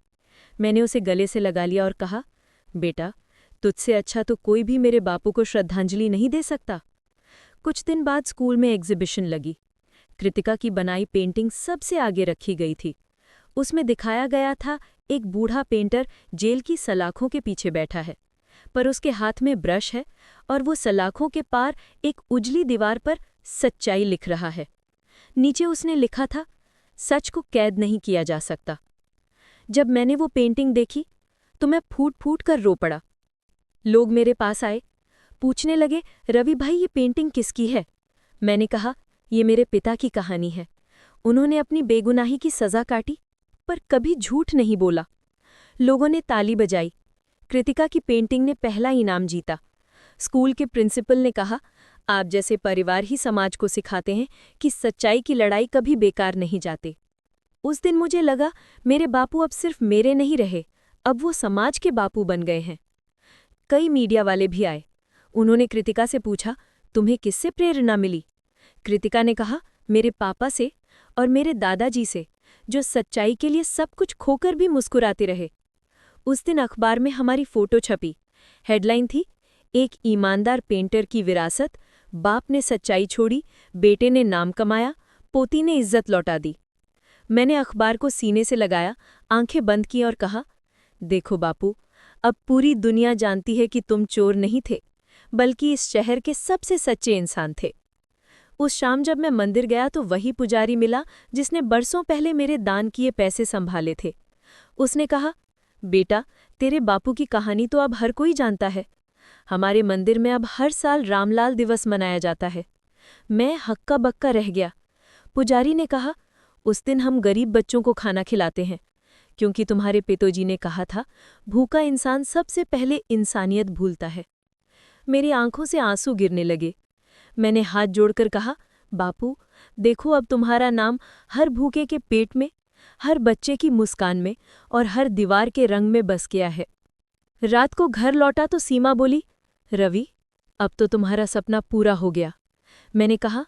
मैंने उसे गले से लगा लिया और कहा, बेटा, तुझसे अच्छा तो कोई भी मेरे बापू को श्रद्धांजलि नहीं दे सकता। कुछ दिन बाद स्कूल में एग्जीबिशन लगी। कृतिका की बनाई पेंटिंग सबसे आगे रखी गई थी। उसमें दिखाया गया था एक बूढ़ा पेंटर जेल की सलाखों के पीछे बैठा है, पर उसके हाथ में ब्रश है और वो सलाखों के पार एक उजली दीवार पर सच्चाई लिख रहा है। नीचे उसने लिखा था, सच को कैद नहीं किया जा सकता। जब मैंने वो पेंटिंग देखी तो मैं फूट फूट कर रो पड़ा। लोग मेरे पास आए, पूछने लगे, रवि भाई, ये पेंटिंग किसकी है? मैंने कहा, ये मेरे पिता की कहानी है। उन्होंने अपनी बेगुनाही की सज़ा काटी, पर कभी झूठ नहीं बोला। लोगों ने ताली बजाई। कृतिका की पेंटिंग ने पहला इनाम जीता। स्कूल के प्रिंसिपल ने कहा, आप जैसे परिवार ही समाज को सिखाते हैं कि सच्चाई की लड़ाई कभी बेकार नहीं जाते। उस दिन मुझे लगा, मेरे बापू अब सिर्फ मेरे नहीं रहे, अब वो समाज के बापू बन गए हैं। कई मीडिया वाले भी आए। उन्होंने कृतिका से पूछा, तुम्हें किससे प्रेरणा मिली? कृतिका ने कहा, मेरे पापा से और मेरे दादाजी से, जो सच्चाई के लिए सब कुछ खोकर भी मुस्कुराते रहे। उस दिन अखबार में हमारी फोटो छपी। हेडलाइन थी, एक ईमानदार पेंटर की विरासत, बाप ने सच्चाई छोड़ी, बेटे ने नाम कमाया, पोती ने इज्जत लौटा दी। मैंने अखबार को सीने से लगाया, आंखें बंद की और कहा, देखो बापू, अब पूरी दुनिया जानती है कि तुम चोर नहीं थे, बल्कि इस शहर के सबसे सच्चे इंसान थे। उस शाम जब मैं मंदिर गया तो वही पुजारी मिला जिसने बरसों पहले मेरे दान किए पैसे संभाले थे। उसने कहा, बेटा, तेरे बापू की कहानी तो अब हर कोई जानता है। हमारे मंदिर में अब हर साल रामलाल दिवस मनाया जाता है। मैं हक्का बक्का रह गया। पुजारी ने कहा, उस दिन हम गरीब बच्चों को खाना खिलाते हैं, क्योंकि तुम्हारे पिताजी ने कहा था, भूखा इंसान सबसे पहले इंसानियत भूलता है। मेरी आंखों से आंसू गिरने लगे। मैंने हाथ जोड़कर कहा, बापू, देखो, अब तुम्हारा नाम हर भूखे के पेट में, हर बच्चे की मुस्कान में और हर दीवार के रंग में बस गया है। रात को घर लौटा तो सीमा बोली, रवि, अब तो तुम्हारा सपना पूरा हो गया। मैंने कहा,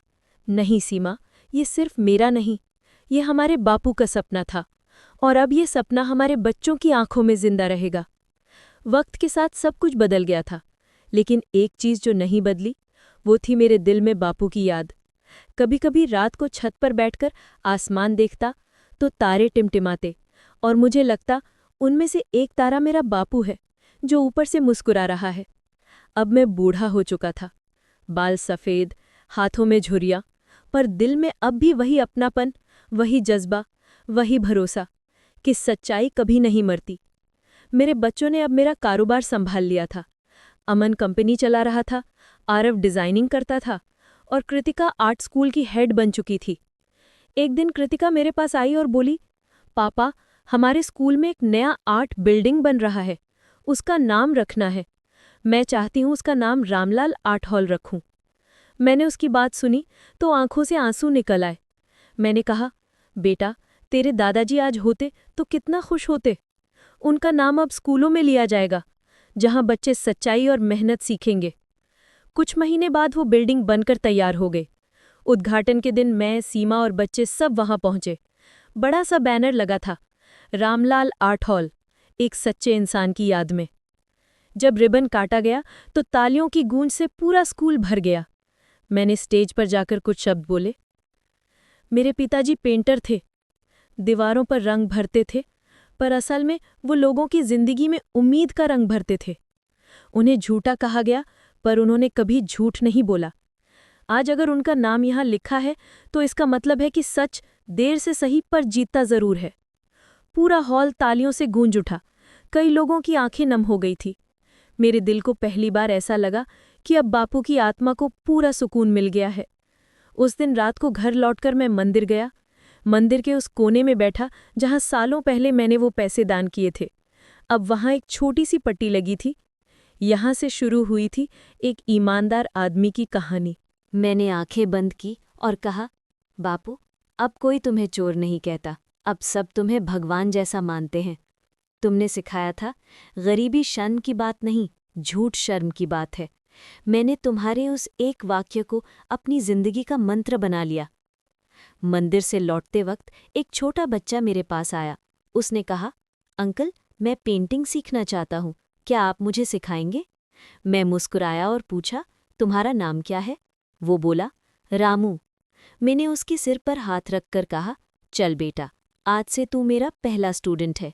नहीं सीमा, ये सिर्फ मेरा नहीं, ये हमारे बापू का सपना था, और अब ये सपना हमारे बच्चों की आंखों में जिंदा रहेगा। वक्त के साथ सब कुछ बदल गया था, लेकिन एक चीज जो नहीं बदली, वो थी मेरे दिल में बापू की याद। कभी कभी रात को छत पर बैठकर आसमान देखता तो तारे टिमटिमाते, और मुझे लगता उनमें से एक तारा मेरा बापू है, जो ऊपर से मुस्कुरा रहा है। अब मैं बूढ़ा हो चुका था, बाल सफ़ेद, हाथों में झुर्रियाँ, पर दिल में अब भी वही अपनापन, वही जज्बा, वही भरोसा कि सच्चाई कभी नहीं मरती। मेरे बच्चों ने अब मेरा कारोबार संभाल लिया था। अमन कंपनी चला रहा था, आरव डिज़ाइनिंग करता था, और कृतिका आर्ट स्कूल की हेड बन चुकी थी। एक दिन कृतिका मेरे पास आई और बोली, पापा, हमारे स्कूल में एक नया आर्ट बिल्डिंग बन रहा है, उसका नाम रखना है। मैं चाहती हूँ उसका नाम रामलाल आर्ट हॉल रखूं। मैंने उसकी बात सुनी तो आंखों से आंसू निकल आए। मैंने कहा, बेटा, तेरे दादाजी आज होते तो कितना खुश होते। उनका नाम अब स्कूलों में लिया जाएगा, जहां बच्चे सच्चाई और मेहनत सीखेंगे। कुछ महीने बाद वो बिल्डिंग बनकर तैयार हो गई। उद्घाटन के दिन मैं, सीमा और बच्चे सब वहां पहुंचे। बड़ा सा बैनर लगा था, रामलाल आर्ट हॉल, एक सच्चे इंसान की याद में। जब रिबन काटा गया तो तालियों की गूंज से पूरा स्कूल भर गया। मैंने स्टेज पर जाकर कुछ शब्द बोले। मेरे पिताजी पेंटर थे, दीवारों पर रंग भरते थे, पर असल में वो लोगों की जिंदगी में उम्मीद का रंग भरते थे। उन्हें झूठा कहा गया, पर उन्होंने कभी झूठ नहीं बोला। आज अगर उनका नाम यहाँ लिखा है तो इसका मतलब है कि सच देर से सही पर जीतता जरूर है। पूरा हॉल तालियों से गूंज उठा। कई लोगों की आंखें नम हो गई थी। मेरे दिल को पहली बार ऐसा लगा कि अब बापू की आत्मा को पूरा सुकून मिल गया है। उस दिन रात को घर लौटकर मैं मंदिर गया। मंदिर के उस कोने में बैठा जहां सालों पहले मैंने वो पैसे दान किए थे। अब वहां एक छोटी सी पट्टी लगी थी। यहां से शुरू हुई थी एक ईमानदार आदमी की कहानी। मैंने आंखें बंद की और कहा, बापू, अब कोई तुम्हें चोर नहीं कहता, अब सब तुम्हें भगवान जैसा मानते हैं। तुमने सिखाया था, गरीबी शर्म की बात नहीं, झूठ शर्म की बात है। मैंने तुम्हारे उस एक वाक्य को अपनी जिंदगी का मंत्र बना लिया। मंदिर से लौटते वक्त एक छोटा बच्चा मेरे पास आया। उसने कहा, अंकल, मैं पेंटिंग सीखना चाहता हूँ, क्या आप मुझे सिखाएंगे? मैं मुस्कुराया और पूछा, तुम्हारा नाम क्या है? वो बोला, रामू। मैंने उसके सिर पर हाथ रखकर कहा, चल बेटा, आज से तू मेरा पहला स्टूडेंट है।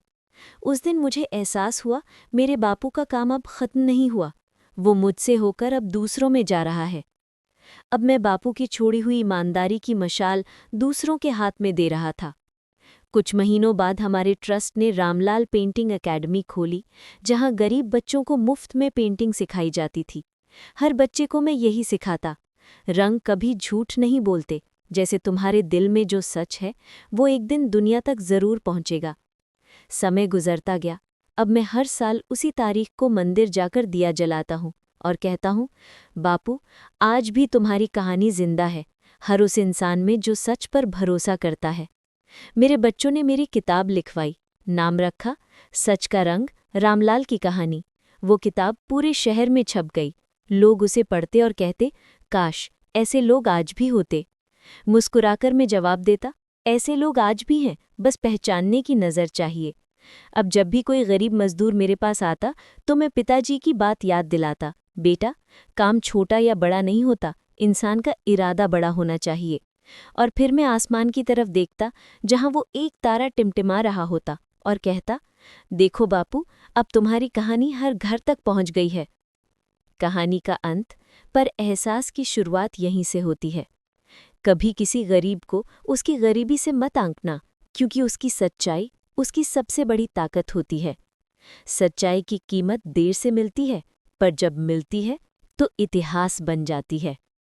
उस दिन मुझे एहसास हुआ, मेरे बापू का काम अब खत्म नहीं हुआ, वो मुझसे होकर अब दूसरों में जा रहा है। अब मैं बापू की छोड़ी हुई ईमानदारी की मशाल दूसरों के हाथ में दे रहा था। कुछ महीनों बाद हमारे ट्रस्ट ने रामलाल पेंटिंग एकेडमी खोली, जहां गरीब बच्चों को मुफ्त में पेंटिंग सिखाई जाती थी। हर बच्चे को मैं यही सिखाता, रंग कभी झूठ नहीं बोलते, जैसे तुम्हारे दिल में जो सच है वो एक दिन दुनिया तक जरूर पहुंचेगा। समय गुजरता गया। अब मैं हर साल उसी तारीख को मंदिर जाकर दिया जलाता हूँ और कहता हूँ, बापू, आज भी तुम्हारी कहानी जिंदा है, हर उस इंसान में जो सच पर भरोसा करता है। मेरे बच्चों ने मेरी किताब लिखवाई, नाम रखा सच का रंग, रामलाल की कहानी। वो किताब पूरे शहर में छप गई। लोग उसे पढ़ते और कहते, काश ऐसे लोग आज भी होते। मुस्कुराकर मैं जवाब देता, ऐसे लोग आज भी हैं, बस पहचानने की नज़र चाहिए। अब जब भी कोई गरीब मजदूर मेरे पास आता तो मैं पिताजी की बात याद दिलाता, बेटा, काम छोटा या बड़ा नहीं होता, इंसान का इरादा बड़ा होना चाहिए। और फिर मैं आसमान की तरफ देखता, जहां वो एक तारा टिमटिमा रहा होता, और कहता, देखो बापू, अब तुम्हारी कहानी हर घर तक पहुंच गई है। कहानी का अंत, पर एहसास की शुरुआत यहीं से होती है। कभी किसी गरीब को उसकी गरीबी से मत आंकना, क्योंकि उसकी सच्चाई उसकी सबसे बड़ी ताकत होती है। सच्चाई की कीमत देर से मिलती है, पर जब मिलती है तो इतिहास बन जाती है।